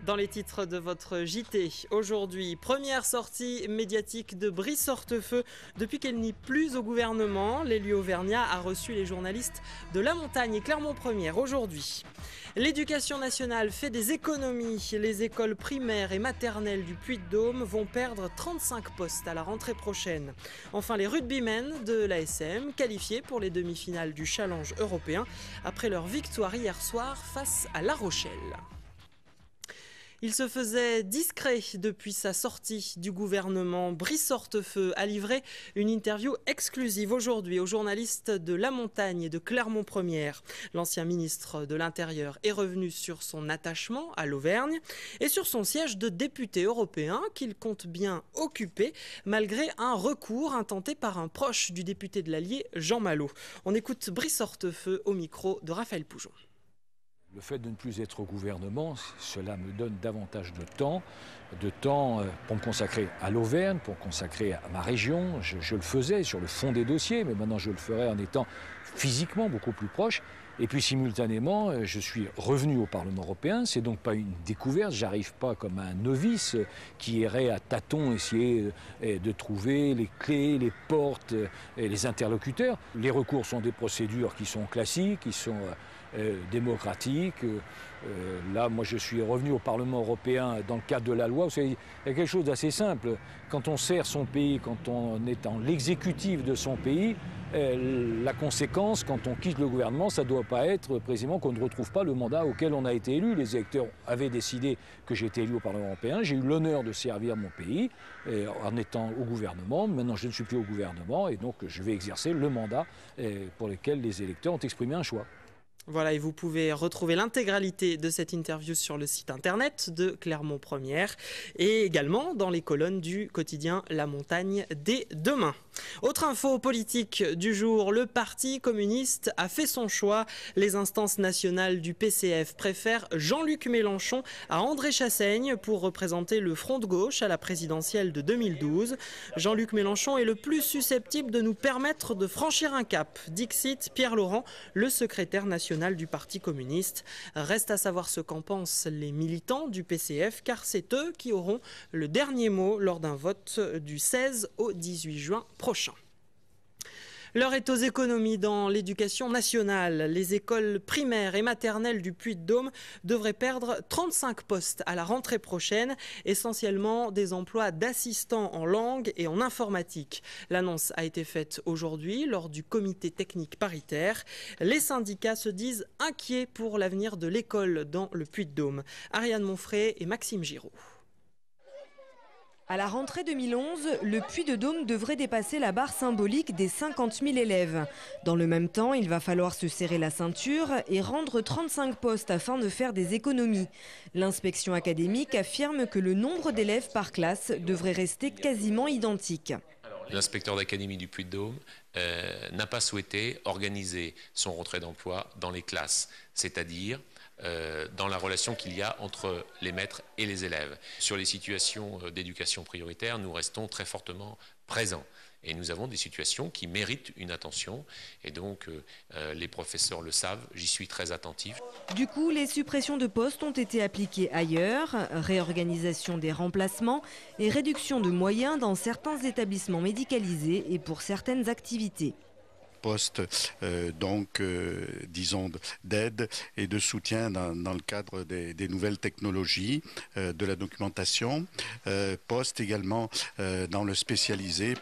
Dans les titres de votre JT, aujourd'hui, première sortie médiatique de Brice Hortefeux. Depuis qu'elle n'est plus au gouvernement, l'élu auvergnat a reçu les journalistes de La Montagne et Clermont-Première aujourd'hui. L'éducation nationale fait des économies. Les écoles primaires et maternelles du Puy-de-Dôme vont perdre 35 postes à la rentrée prochaine. Enfin, les rugbymen de l'ASM qualifiés pour les demi-finales du Challenge européen après leur victoire hier soir face à La Rochelle. Il se faisait discret depuis sa sortie du gouvernement. Brice Hortefeux a livré une interview exclusive aujourd'hui aux journalistes de La Montagne et de Clermont-Première. L'ancien ministre de l'Intérieur est revenu sur son attachement à l'Auvergne et sur son siège de député européen qu'il compte bien occuper malgré un recours intenté par un proche du député de l'Allier, Jean Malo. On écoute Brice Hortefeux au micro de Raphaël Poujon. Le fait de ne plus être au gouvernement, cela me donne davantage de temps pour me consacrer à l'Auvergne, pour me consacrer à ma région. Je le faisais sur le fond des dossiers, mais maintenant je le ferai en étant physiquement beaucoup plus proche. Et puis simultanément, je suis revenu au Parlement européen. C'est donc pas une découverte. J'arrive pas comme un novice qui irait à tâtons essayer de trouver les clés, les portes, et les interlocuteurs. Les recours sont des procédures qui sont classiques, qui sont démocratiques. Là, moi, je suis revenu au Parlement européen dans le cadre de la loi. Vous savez, il y a quelque chose d'assez simple. Quand on sert son pays, quand on est dans l'exécutif de son pays, la conséquence, quand on quitte le gouvernement, ça ne doit pas être précisément qu'on ne retrouve pas le mandat auquel on a été élu. Les électeurs avaient décidé que j'étais élu au Parlement européen. J'ai eu l'honneur de servir mon pays en étant au gouvernement. Maintenant, je ne suis plus au gouvernement et donc je vais exercer le mandat pour lequel les électeurs ont exprimé un choix. Voilà, et vous pouvez retrouver l'intégralité de cette interview sur le site internet de Clermont-Première et également dans les colonnes du quotidien La Montagne dès demain. Autre info politique du jour, le Parti communiste a fait son choix. Les instances nationales du PCF préfèrent Jean-Luc Mélenchon à André Chassaigne pour représenter le Front de gauche à la présidentielle de 2012. Jean-Luc Mélenchon est le plus susceptible de nous permettre de franchir un cap, dixit Pierre Laurent, le secrétaire national du Parti communiste. Reste à savoir ce qu'en pensent les militants du PCF, car c'est eux qui auront le dernier mot lors d'un vote du 16 au 18 juin prochain. L'heure est aux économies dans l'éducation nationale. Les écoles primaires et maternelles du Puy-de-Dôme devraient perdre 35 postes à la rentrée prochaine, essentiellement des emplois d'assistants en langue et en informatique. L'annonce a été faite aujourd'hui lors du comité technique paritaire. Les syndicats se disent inquiets pour l'avenir de l'école dans le Puy-de-Dôme. Ariane Monfray et Maxime Giraud. À la rentrée 2011, le Puy-de-Dôme devrait dépasser la barre symbolique des 50 000 élèves. Dans le même temps, il va falloir se serrer la ceinture et rendre 35 postes afin de faire des économies. L'inspection académique affirme que le nombre d'élèves par classe devrait rester quasiment identique. L'inspecteur d'académie du Puy-de-Dôme n'a pas souhaité organiser son retrait d'emploi dans les classes, c'est-à-dire dans la relation qu'il y a entre les maîtres et les élèves. Sur les situations d'éducation prioritaire, nous restons très fortement présents. Et nous avons des situations qui méritent une attention. Et donc, les professeurs le savent, j'y suis très attentif. Du coup, les suppressions de postes ont été appliquées ailleurs, réorganisation des remplacements et réduction de moyens dans certains établissements médicalisés et pour certaines activités. Postes disons d'aide et de soutien dans le cadre des nouvelles technologies, de la documentation, postes également dans le spécialisé.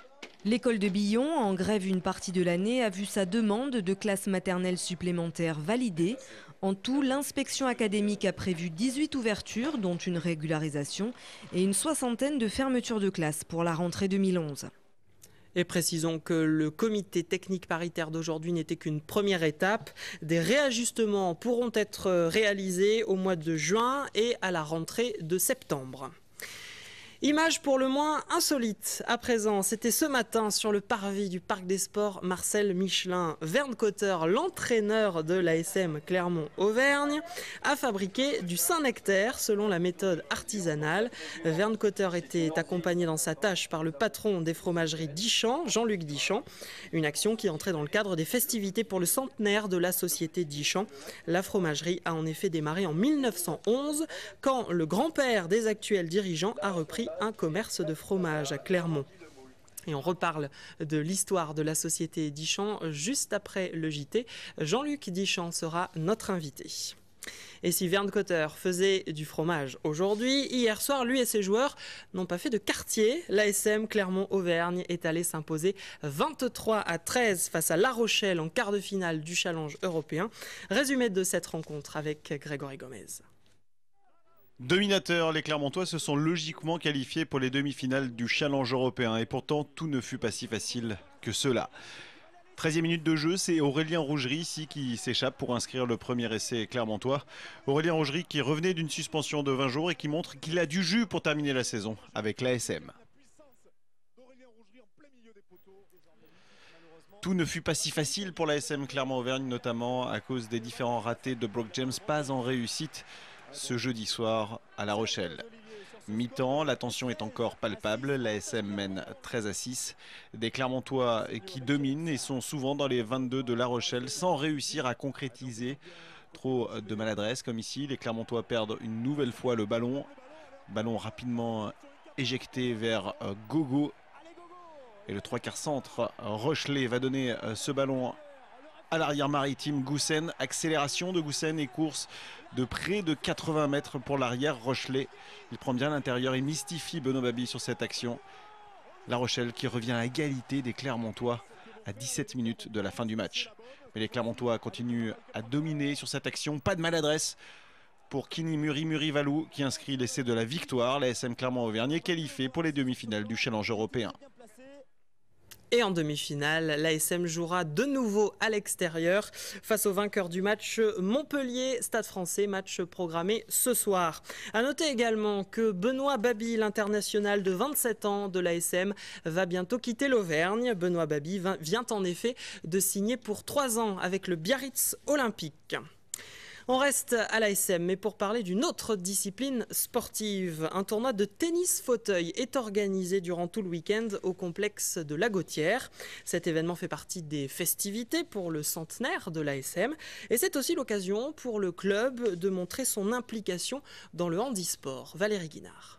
L'école de Billon, en grève une partie de l'année, a vu sa demande de classe maternelle supplémentaire validée. En tout, l'inspection académique a prévu 18 ouvertures, dont une régularisation, et une soixantaine de fermetures de classes pour la rentrée 2011. Et précisons que le comité technique paritaire d'aujourd'hui n'était qu'une première étape. Des réajustements pourront être réalisés au mois de juin et à la rentrée de septembre. Image pour le moins insolite à présent. C'était ce matin sur le parvis du Parc des Sports Marcel Michelin. Vern Cotter, l'entraîneur de l'ASM Clermont-Auvergne, a fabriqué du Saint-Nectaire selon la méthode artisanale. Vern Cotter était accompagné dans sa tâche par le patron des fromageries Dichamp, Jean-Luc Dichamp. Une action qui entrait dans le cadre des festivités pour le centenaire de la société Dichamp. La fromagerie a en effet démarré en 1911 quand le grand-père des actuels dirigeants a repris un commerce de fromage à Clermont. Et on reparle de l'histoire de la société Dichamp juste après le JT. Jean-Luc Dichamp sera notre invité. Et si Vern Cotter faisait du fromage aujourd'hui, hier soir, lui et ses joueurs n'ont pas fait de quartier. L'ASM Clermont-Auvergne est allé s'imposer 23-13 face à La Rochelle en quart de finale du Challenge européen. Résumé de cette rencontre avec Grégory Gomez. Dominateurs, les Clermontois se sont logiquement qualifiés pour les demi-finales du Challenge européen et pourtant tout ne fut pas si facile que cela. 13e minute de jeu, c'est Aurélien Rougerie ici qui s'échappe pour inscrire le premier essai clermontois. Aurélien Rougerie qui revenait d'une suspension de 20 jours et qui montre qu'il a du jus pour terminer la saison avec l'ASM. Tout ne fut pas si facile pour l'ASM Clermont-Auvergne, notamment à cause des différents ratés de Brock James, pas en réussite ce jeudi soir à La Rochelle. Mi-temps, la tension est encore palpable, l'ASM mène 13-6. Des Clermontois qui dominent et sont souvent dans les 22 de La Rochelle sans réussir à concrétiser. Trop de maladresse comme ici, les Clermontois perdent une nouvelle fois le ballon. Ballon rapidement éjecté vers Gogo. Et le 3/4 centre, Rochelet va donner ce ballon à l'arrière maritime. Goussen, accélération de Goussen et course de près de 80 mètres pour l'arrière Rochelet. Il prend bien l'intérieur et mystifie Benoît Babi sur cette action. La Rochelle qui revient à égalité des Clermontois à 17 minutes de la fin du match. Mais les Clermontois continuent à dominer sur cette action. Pas de maladresse pour Kini Muri Valou qui inscrit l'essai de la victoire. La SM Clermont-Auvergne est qualifiée pour les demi-finales du Challenge européen. Et en demi-finale, l'ASM jouera de nouveau à l'extérieur face au vainqueur du match Montpellier-Stade Français, match programmé ce soir. À noter également que Benoît Babi, l'international de 27 ans de l'ASM, va bientôt quitter l'Auvergne. Benoît Babi vient en effet de signer pour 3 ans avec le Biarritz Olympique. On reste à l'ASM, mais pour parler d'une autre discipline sportive. Un tournoi de tennis fauteuil est organisé durant tout le week-end au complexe de la Gautière. Cet événement fait partie des festivités pour le centenaire de l'ASM. Et c'est aussi l'occasion pour le club de montrer son implication dans le handisport. Valérie Guinard.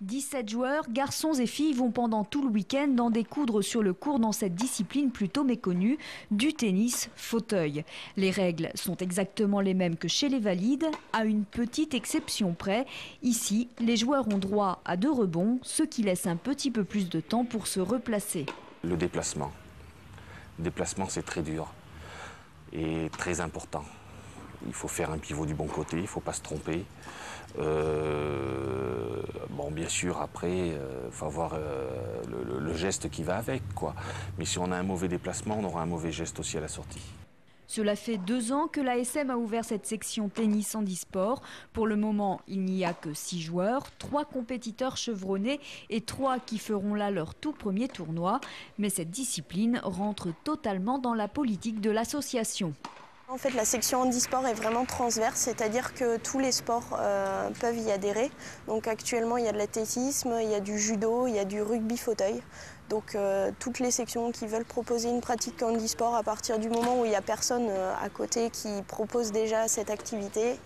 17 joueurs, garçons et filles, vont pendant tout le week-end en découdre sur le court dans cette discipline plutôt méconnue, du tennis fauteuil. Les règles sont exactement les mêmes que chez les valides, à une petite exception près. Ici, les joueurs ont droit à 2 rebonds, ce qui laisse un petit peu plus de temps pour se replacer. Le déplacement. Le déplacement, c'est très dur et très important. Il faut faire un pivot du bon côté, il ne faut pas se tromper. Bon, bien sûr, après, il faut avoir le geste qui va avec, quoi. Mais si on a un mauvais déplacement, on aura un mauvais geste aussi à la sortie. Cela fait 2 ans que l'ASM a ouvert cette section tennis handisport. Pour le moment, il n'y a que 6 joueurs, 3 compétiteurs chevronnés et 3 qui feront là leur tout premier tournoi. Mais cette discipline rentre totalement dans la politique de l'association. En fait, la section handisport est vraiment transverse, c'est-à-dire que tous les sports peuvent y adhérer. Donc actuellement, il y a de l'athlétisme, il y a du judo, il y a du rugby fauteuil. Donc toutes les sections qui veulent proposer une pratique handisport, à partir du moment où il n'y a personne à côté qui propose déjà cette activité,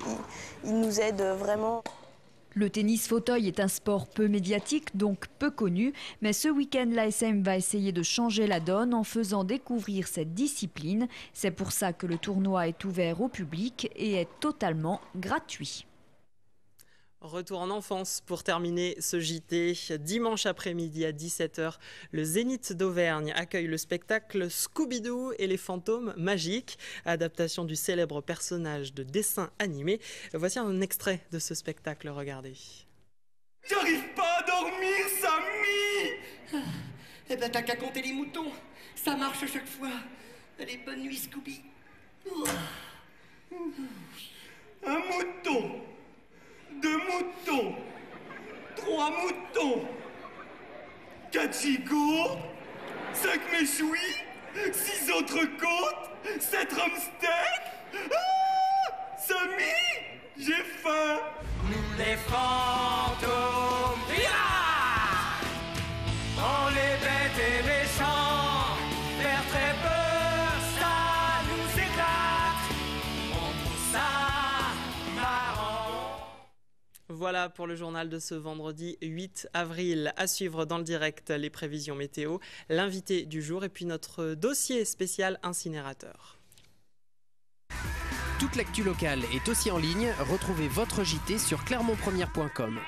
ils nous aident vraiment. Le tennis fauteuil est un sport peu médiatique, donc peu connu, mais ce week-end, l'ASM va essayer de changer la donne en faisant découvrir cette discipline. C'est pour ça que le tournoi est ouvert au public et est totalement gratuit. Retour en enfance pour terminer ce JT. Dimanche après-midi à 17h, le Zénith d'Auvergne accueille le spectacle Scooby-Doo et les fantômes magiques, adaptation du célèbre personnage de dessin animé. Voici un extrait de ce spectacle, regardez. J'arrive pas à dormir, Samy. Eh ben t'as qu'à compter les moutons, ça marche à chaque fois. Allez, bonne nuit Scooby. Un mouton. 2 moutons, 3 moutons, 4 gigots, 5 méchouis, 6 autres côtes, 7 drumsticks. Ah, Samy, j'ai faim. Nous les fantômes, on les bêtes et méchants, faire très peur, ça nous éclate, on trouve ça marrant. Voilà pour le journal de ce vendredi 8 avril. À suivre dans le direct les prévisions météo, l'invité du jour et puis notre dossier spécial incinérateur. Toute l'actu locale est aussi en ligne. Retrouvez votre JT sur clermontpremière.com.